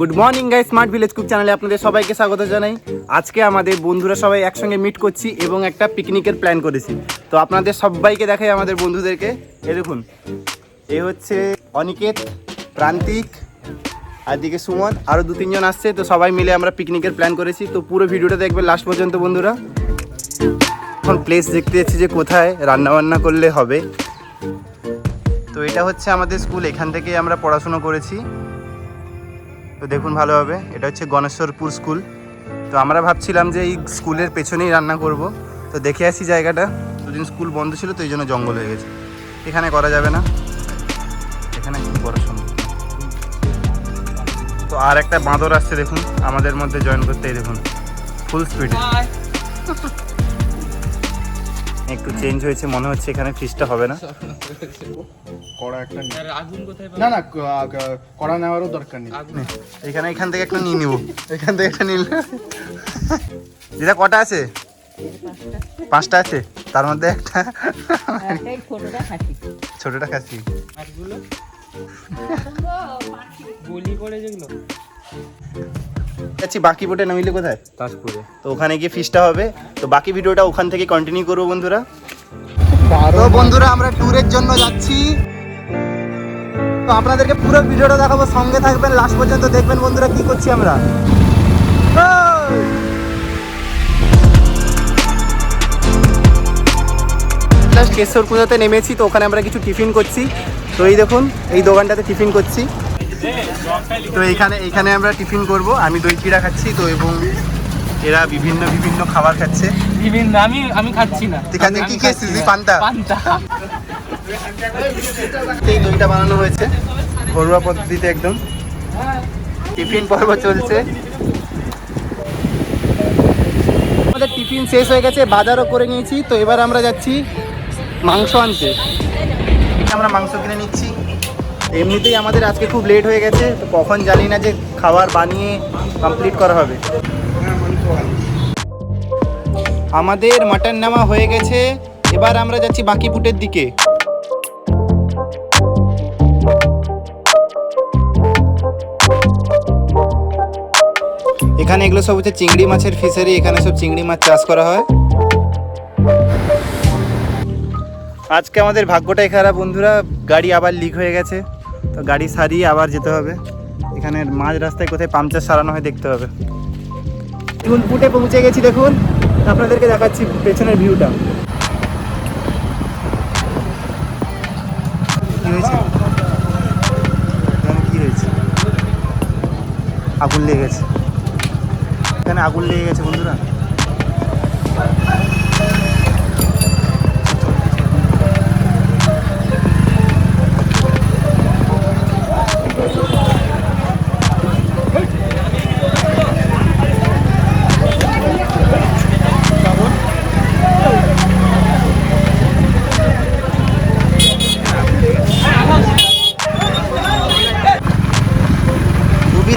Good morning guys, smart village cook চ্যানেলে আপনাদের সবাইকে স্বাগত জানাই। আজকে আমাদের বন্ধুরা সবাই একসঙ্গে মিট করছি এবং একটা পিকনিকের প্ল্যান করেছি। তো আপনাদের সবাইকে দেখাই, আমাদের বন্ধুদেরকে। এই দেখুন, এ হচ্ছে অনিকেত, প্রান্তিক, আর দিকে সুমন, আরও 2-3 জন আসছে। তো সবাই মিলে আমরা পিকনিকের প্ল্যান করেছি। তো পুরো ভিডিওটা দেখবেন লাস্ট পর্যন্ত বন্ধুরা। এখন প্লেস দেখতে যাচ্ছি যে কোথায় রান্নাবান্না করলে হবে। তো এটা হচ্ছে আমাদের স্কুল, এখান থেকে আমরা পড়াশুনো করেছি। তো দেখুন ভালোভাবে, এটা হচ্ছে গণেশ্বরপুর স্কুল। তো আমরা ভাবছিলাম যে এই স্কুলের পেছনেই রান্না করব। তো দেখে আসি জায়গাটা। দুদিন স্কুল বন্ধ ছিল, তো এই জন্য জঙ্গল হয়ে গেছে, এখানে করা যাবে না, এখানে কি করা সম্ভব। তো আর একটা বাঁদর আসছে দেখুন আমাদের মধ্যে জয়েন করতে, এই দেখুন ফুল স্পিডে। একটু চেঞ্জ হয়েছে মনে হচ্ছে, এখানে ফিশটা হবে না। কড়া নেওয়ারও দরকার নেই, এখান থেকে একটা নিয়ে নিব, এখান থেকে একটা নিলে। দিদা কটা আছে? 5টা আছে, তার মধ্যে একটা ছোটটা খাসি। বাকি বোটে নামিলে কোথায়? তাজপুরে। তো ওখানে গিয়ে ফিশটা হবে। তো বাকি ভিডিওটা ওখান থেকে কন্টিনিউ করবো বন্ধুরা। তো বন্ধুরা আমরা ট্যুরের জন্য যাচ্ছি, তো আপনাদেরকে পুরো ভিডিওটা দেখাবো, সঙ্গে থাকবেন লাস্ট পর্যন্ত দেখবেন বন্ধুরা কি করছি আমরা। কেশরকুঁদাতে নেমেছি, তো ওখানে আমরা কিছু টিফিন করছি। তো এই দেখুন, এই দোকানটাতে টিফিন করছি। তো এখানে আমরা টিফিন করব। আমি দই চিড়া খাচ্ছি, তো এবং এরা বিভিন্ন বিভিন্ন খাবার খাচ্ছে। বিভিন্ন আমি খাচ্ছি না। এখানে কি খেয়েছিস? পান্তা। এই দইটা বানানো হয়েছে ঘরোয়া পদ্ধতিতে একদম। টিফিন পর্ব চলছে। আমাদের টিফিন শেষ হয়ে গেছে, বাজারও করে নিয়েছি। তো এবার আমরা যাচ্ছি মাংস আনতে। আমরা মাংস কিনে নিচ্ছি। এমনিতেই আমাদের আজকে খুব লেট হয়ে গেছে, তো কখন জানি না যে খাবার বানিয়ে কমপ্লিট করা হবে। আমাদের মাটন নেওয়া হয়ে গেছে, এবার আমরা যাচ্ছি বাকি পুটের দিকে। এখানে এগুলো সব হচ্ছে চিংড়ি মাছের ফিশারি, এখানে সব চিংড়ি মাছ চাষ করা হয়। আজকে আমাদের ভাগ্যটাই খারাপ বন্ধুরা, গাড়ি আবার লিক হয়ে গেছে। তো গাড়ি সারিয়ে আবার যেতে হবে। এখানে মাঝ রাস্তায় কোথায় পাংচার সারানো হয় দেখতে হবে। এখন পুটে পৌঁছে গেছি, দেখুন আপনাদেরকে দেখাচ্ছি পেছনের ভিউটা। কি হয়েছে? আগুন লেগে গেছে, এখানে আগুন লেগে গেছে বন্ধুরা।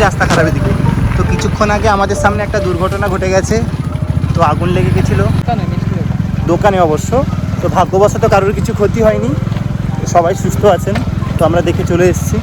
রাস্তা খারাপের দিকে। তো কিছুক্ষণ আগে আমাদের সামনে একটা দুর্ঘটনা ঘটে গেছে। তো আগুন লেগে গেছিল দোকানে অবশ্য। তো ভাগ্যবশত কারোর কিছু ক্ষতি হয়নি, সবাই সুস্থ আছেন। তো আমরা দেখে চলে এসেছি।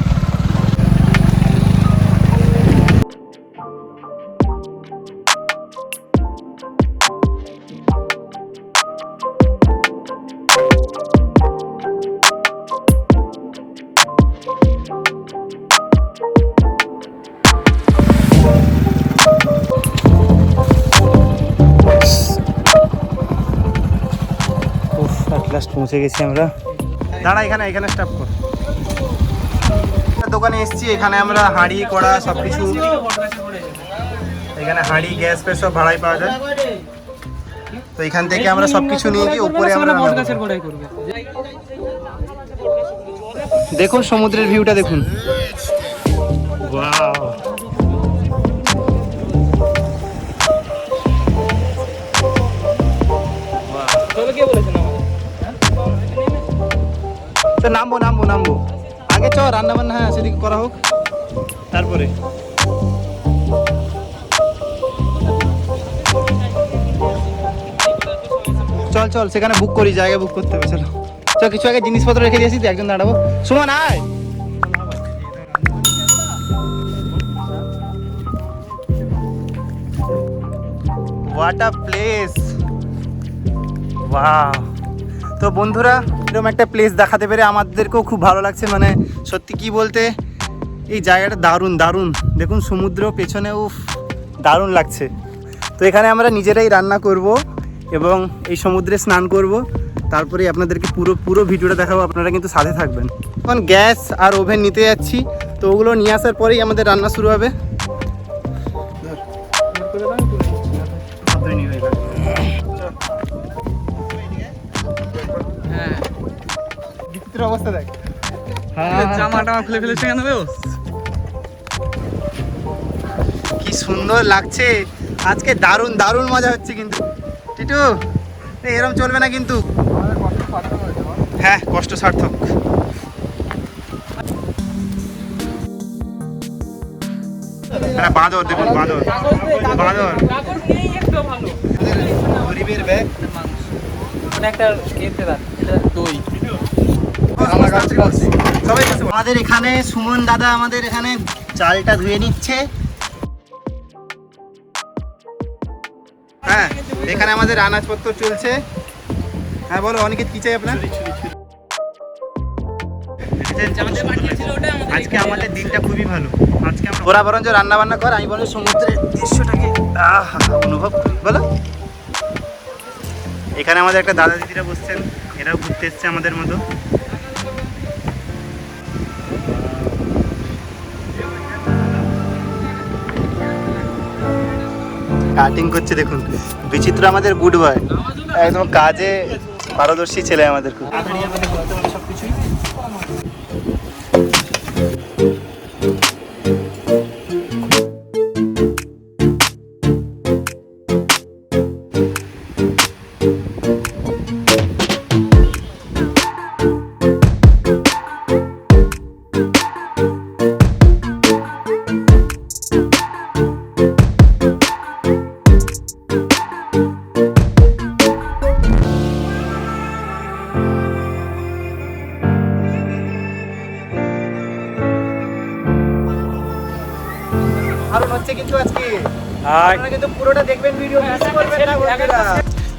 লাস্ট পৌঁছে গেছি আমরা। দাঁড়া, এখানে স্টপ কর। দোকানে এসেছি, এখানে আমরা হাঁড়ি কড়া সব কিছু, এখানে হাঁড়ি গ্যাস ফ্যাস সব ভাড়াই পাওয়া যায়। তো এখান থেকে আমরা সব কিছু নিয়ে গিয়ে উপরে আমরা দেখুন সমুদ্রের ভিউটা দেখুন। ওয়াও, তো নামবো আগে, চ রান্না বান্না, হ্যাঁ সেদিকে করা হোক, তারপরে চল সেখানে বুক করি, জায়গা বুক করতে হবে। চলো চল, কিছু আগে জিনিসপত্র রেখে দিয়েছি, একজন দাঁড়াবো। সুমন আয়। What a place, wow. তো বন্ধুরা, এরকম একটা প্লেস দেখাতে পেরে আমাদেরকেও খুব ভালো লাগছে। মানে সত্যি কি বলতে, এই জায়গাটা দারুণ দারুণ। দেখুন সমুদ্র পেছনে, উফ দারুণ লাগছে। তো এখানে আমরা নিজেরাই রান্না করব এবং এই সমুদ্রে স্নান করব, তারপরে আপনাদেরকে পুরো পুরো ভিডিওটা দেখাবো। আপনারা কিন্তু সাথে থাকবেন। এখন গ্যাস আর ওভেন নিতে যাচ্ছি, তো ওগুলো নিয়ে আসার পরেই আমাদের রান্না শুরু হবে। হ্যাঁ, বিচিত্র অবস্থা দেখ। জামাটা খুলে ফেলেছে কেন গো? কি সুন্দর লাগছে আজকে, দারুণ দারুণ মজা হচ্ছে কিন্তু। টিটু, এরকম চলবে না কিন্তু। হ্যাঁ, কষ্ট সার্থক। বাঁদর দেখুন, বাঁদর বাঁদর। গরিবের ব্যাগ। একটা খেতে দাও, এটা দই। আমাদের এখানে সুমন দাদা আমাদের এখানে চালটা ধুয়ে নিচ্ছে। হ্যাঁ, এখানে আমাদের আনাজপত্র চলছে। হ্যাঁ বলো, অনেকে কি চাই আপনার? আজকে আমাদের দিনটা খুবই ভালো। আজকে ওরা বরঞ্চ রান্না বান্না কর, আমি বলি সমুদ্রের দৃশ্যটাকে অনুভব করি। বলো, এখানে আমাদের একটা দাদা দিদিরা বসছেন, এরাও ঘুরতে এসছে আমাদের মতো। কাটিং করছে দেখুন, বিচিত্র আমাদের গুড বয়, একদম কাজে পারদর্শী ছেলে আমাদের খুব। সবকিছুই দারুণ হচ্ছে কিন্তু আজকে। আপনারা কিন্তু পুরোটা দেখবেন, ভিডিও মিস করবেন না বন্ধুরা।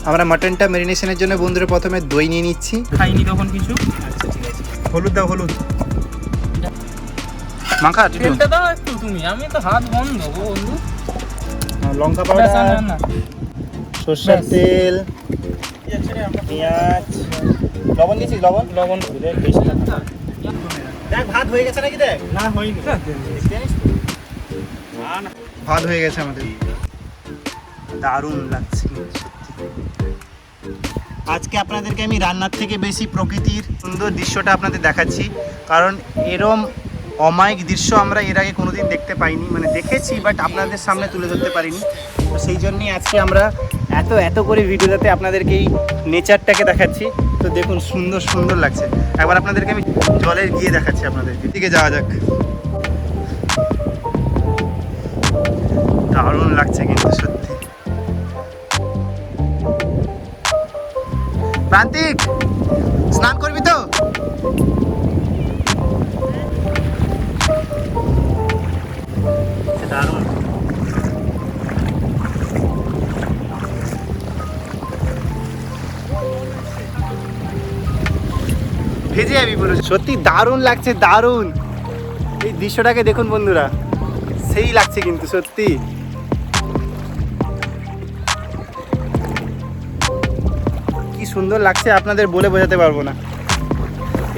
আমরা মাটনটা ম্যারিনেশনের জন্য বন্ধুরা প্রথমে দই নিয়ে নিচ্ছি। খাইনি তখন কিছু। আচ্ছা ঠিক আছে, হলুদ দাও, হলুদ মাখা। তেলটা দাও একটু তুমি, আমি তো হাত বন্ধ গো বন্ধু। লঙ্কা ব্যাস, পাউডার, না সরষের তেল, পেঁয়াজ, লবণ দিয়েছিস? লবণ লবণ দেখ, ভাত হয়ে গেছে নাকি? দেখ, না হয়নি। ভাত হয়ে গেছে আমাদের। দারুণ লাগছে সত্যি। আজকে আপনাদেরকে আমি রান্নার থেকে বেশি প্রকৃতির সুন্দর দৃশ্যটা আপনাদের দেখাচ্ছি, কারণ এরম অমায়িক দৃশ্য আমরা এর আগে কোনোদিন দেখতে পাইনি। মানে দেখেছি, বাট আপনাদের সামনে তুলে ধরতে পারিনি। তো সেই জন্যই আজকে আমরা এত এত করে ভিডিওটাতে আপনাদেরকে এই নেচারটাকে দেখাচ্ছি। তো দেখুন, সুন্দর সুন্দর লাগছে। একবার আপনাদেরকে আমি জলের গিয়ে দেখাচ্ছি আপনাদেরকে। দিকে যাওয়া যাক। দারুণ লাগছে কিন্তু সত্যি। প্রান্তিক, স্নান করবি তো? দারুণ। ভেজে যাবি পুরো। সত্যি দারুণ লাগছে, দারুণ। এই দৃশ্যটাকে দেখুন বন্ধুরা, সেই লাগছে কিন্তু সত্যি। কি সুন্দর লাগছে, আপনাদের বলে বোঝাতে পারবো না।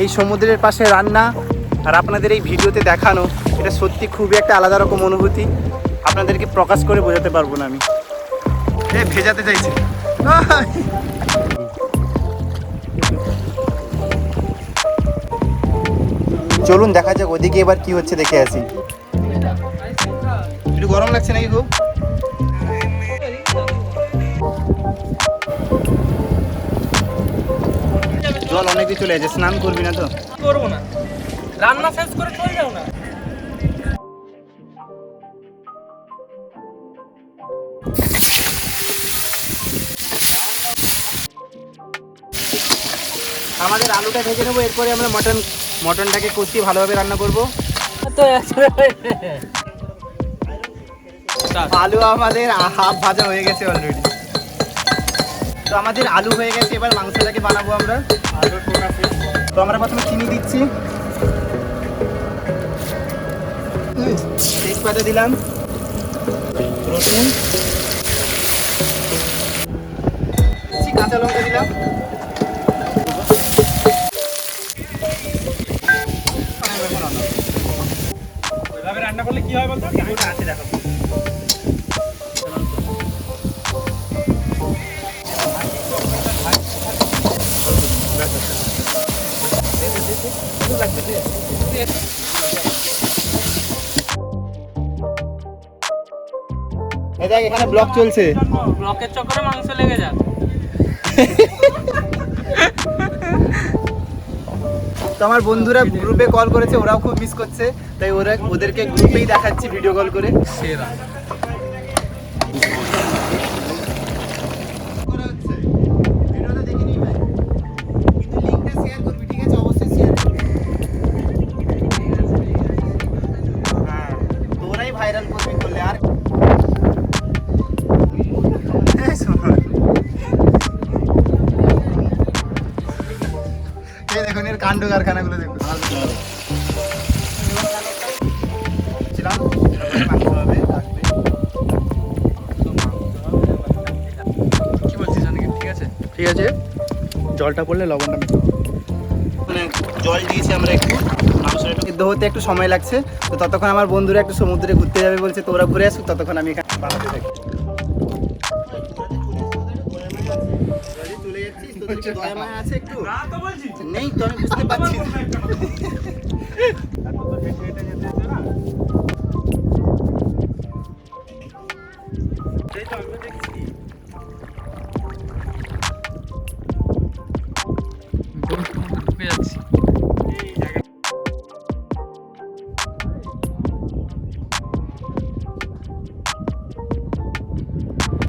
এই সমুদ্রের পাশে রান্না আর আপনাদের এই ভিডিওতে দেখানো, এটা সত্যি খুবই একটা আলাদা রকম অনুভূতি। আপনাদেরকে প্রকাশ করে বোঝাতে পারবো না আমি। ভেজাতে চাইছি। চলুন দেখা যাক ওদিকে এবার কি হচ্ছে, দেখে আসি। একটু গরম লাগছে নাকি খুব? জল অনেকই চলে আছে, স্নান করবি না তো? করবো না, রান্না শেষ করে চলে যাও না। আমাদের আলুটা ভেজে নেবো, এরপরে আমরা মটনটাকে কষিয়ে ভালোভাবে রান্না করব। আলু আমাদের হাফ ভাজা হয়ে গেছে অলরেডি। তো আমাদের আলু হয়ে গেছে, এবার মাংসটাকে বানাবো আমরা। তো আমরা প্রথমে চিনি দিচ্ছি, তেজপাতা দিলাম, রসুন, কাঁচা লঙ্কা দিলাম, রান্না করলে কি হয় বলতো? আছে দেখো। এই দেখ এখানে ব্লক চলছে। ব্লকের চক্করে মাংস লেগে যাক। তো আমার বন্ধুরা গ্রুপে কল করেছে, ওরাও খুব মিস করছে, তাই ওদেরকে গ্রুপেই দেখাচ্ছি ভিডিও কল করে। সেরা। ভাইরাল করবি করলে আর দেখুন এর কাণ্ড কারখানাগুলো দেখুন। কি বলছিস অনেক? ঠিক আছে, ঠিক আছে, জলটা পড়লে লবণটা মেখে মানে জল দিয়েছি আমরা একটু, মাংসটা সিদ্ধ হতে একটু সময় লাগছে। তো ততক্ষণ আমার বন্ধুরা একটু সমুদ্রে ঘুরতে যাবে বলছে, তো ওরা ঘুরে আসুক, ততক্ষণ আমি এখানে বানাতে থাকি। চলে যাচ্ছিস, তোদের কি দয়া মায়া আছে একটু? নেই তো, আমি বুঝতে পারছি। ঢুকে যাচ্ছি।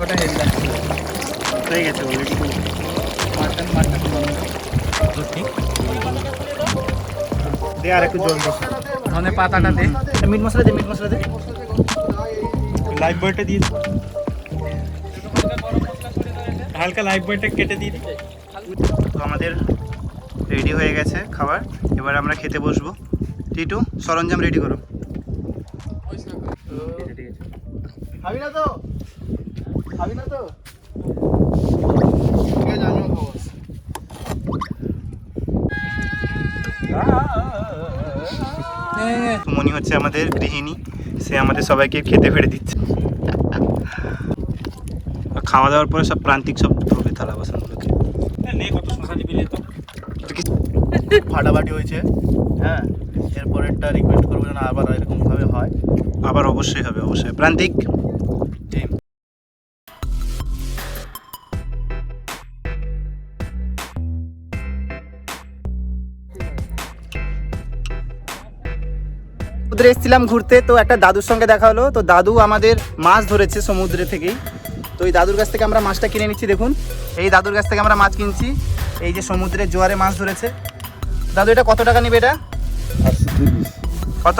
ওটা হেভি লাগছে। হয়ে গেছে অলরেডি। মাটন দে আর একটু জল দে, ধনে পাতাটা দে। মিট মশলা দে, মিট মশলা দে, লাইফ বয়টা দিয়ে হালকা লাইফ বয়টা কেটে দিয়ে দিই। তো আমাদের রেডি হয়ে গেছে খাবার, এবার আমরা খেতে বসবো। টিটু সরঞ্জাম রেডি করো। খাবি না তো? খাবি না তো? ঠিক আছে, আমিও খাবো। মনি হচ্ছে আমাদের গৃহিণী, সে আমাদের সবাইকে খেতে ফেড়ে দিচ্ছে। খাওয়া দাওয়ার পরে সব প্রান্তিক সব ধরবে থালা বাসনগুলোকে। নে কত শশা দিবি তো ফাটাফাটি হয়েছে। হ্যাঁ, এরপরেরটা রিকোয়েস্ট করবো যেন আবার এরকমভাবে হয়। আবার অবশ্যই হবে, অবশ্যই। প্রান্তিক সমুদ্রে এসেছিলাম ঘুরতে, তো একটা দাদুর সঙ্গে দেখা হলো। তো দাদু আমাদের মাছ ধরেছে সমুদ্রে থেকেই, তো এই দাদুর কাছ থেকে আমরা মাছটা কিনে নিচ্ছি। দেখুন এই দাদুর কাছ থেকে আমরা মাছ কিনছি, এই যে সমুদ্রের জোয়ারে মাছ ধরেছে। দাদু এটা কত টাকা নিবে? এটা 130। কত?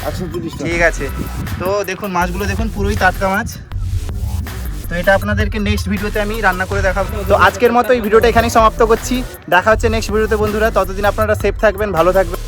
130 টাকা। ঠিক আছে। তো দেখুন মাছগুলো দেখুন, পুরোই টাটকা মাছ। তো এটা আপনাদেরকে নেক্সট ভিডিওতে আমি রান্না করে দেখাবো। তো আজকের মতো এই ভিডিওটা এখানেই সমাপ্ত করছি। দেখা হচ্ছে নেক্সট ভিডিওতে বন্ধুরা, ততদিন আপনারা সেফ থাকবেন, ভালো থাকবেন।